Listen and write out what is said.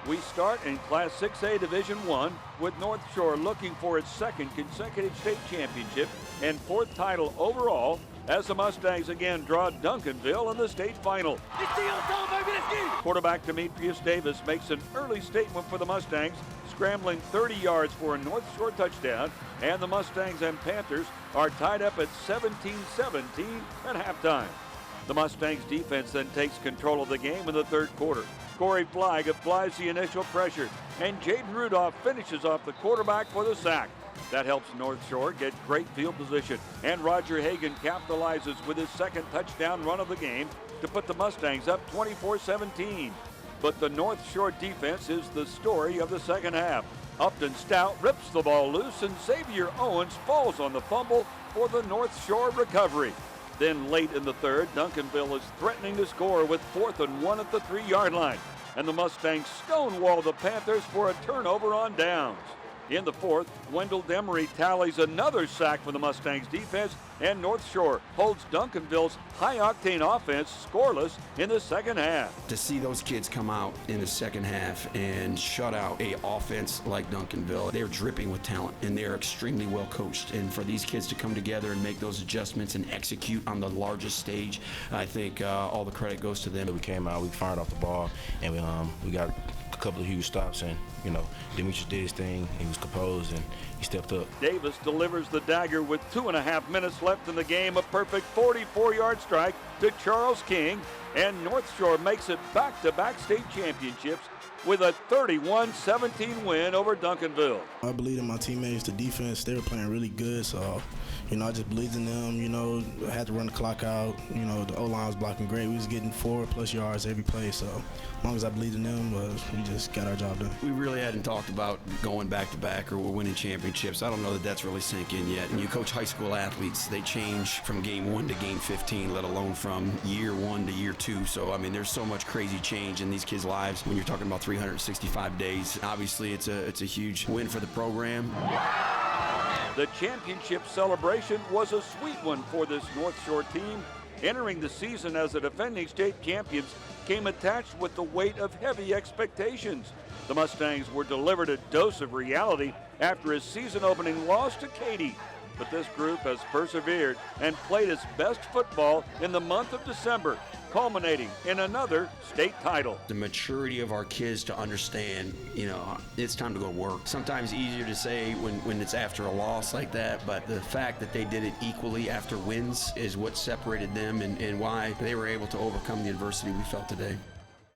We start in Class 6A Division I with North Shore looking for its second consecutive state championship and fourth title overall as the Mustangs again draw Duncanville in the state final. Quarterback Dematrius Davis makes an early statement for the Mustangs, scrambling 30 yards for a North Shore touchdown, and the Mustangs and Panthers are tied up at 17-17 at halftime. The Mustangs defense then takes control of the game in the third quarter. Flagg applies the initial pressure, and Jaden Rudolph finishes off the quarterback for the sack. That helps North Shore get great field position, and Roger Hagan capitalizes with his second touchdown run of the game to put the Mustangs up 24-17. But the North Shore defense is the story of the second half. Upton Stout rips the ball loose, and Xavier Owens falls on the fumble for the North Shore recovery. Then late in the third, Duncanville is threatening to score with 4th and 1 at the 3-yard line, and the Mustangs stonewall the Panthers for a turnover on downs. In the fourth, Wendell Demery tallies another sack for the Mustangs defense, and North Shore holds Duncanville's high-octane offense scoreless in the second half. To see those kids come out in the second half and shut out a offense like Duncanville, they're dripping with talent and they're extremely well coached. And for these kids to come together and make those adjustments and execute on the largest stage, I think all the credit goes to them. We came out, we fired off the ball, and we got a couple of huge stops, and Demetrius did his thing. He was composed and he stepped up. Davis delivers the dagger with 2.5 minutes left in the game, a perfect 44-yard strike to Charles King, and North Shore makes it back-to-back state championships with a 31-17 win over Duncanville. I believe in my teammates, the defense, they were playing really good, so I just believed in them. I had to run the clock out. The O-line was blocking great. We was getting 4+ yards every play, so as long as I believed in them, we just got our job done. We really hadn't talked about going back-to-back or we're winning championships. I don't know that that's really sink in yet. And you coach high school athletes, they change from game 1 to game 15, let alone from year 1 to year 2. So, there's so much crazy change in these kids' lives when you're talking about 365 days. Obviously, it's a huge win for the program. The championship celebration was a sweet one for this North Shore team. Entering the season as the defending state champions came attached with the weight of heavy expectations. The Mustangs were delivered a dose of reality after a season-opening loss to Katy. But this group has persevered and played its best football in the month of December, culminating in another state title. The maturity of our kids to understand, it's time to go to work. Sometimes easier to say when it's after a loss like that, but the fact that they did it equally after wins is what separated them and why they were able to overcome the adversity we felt today.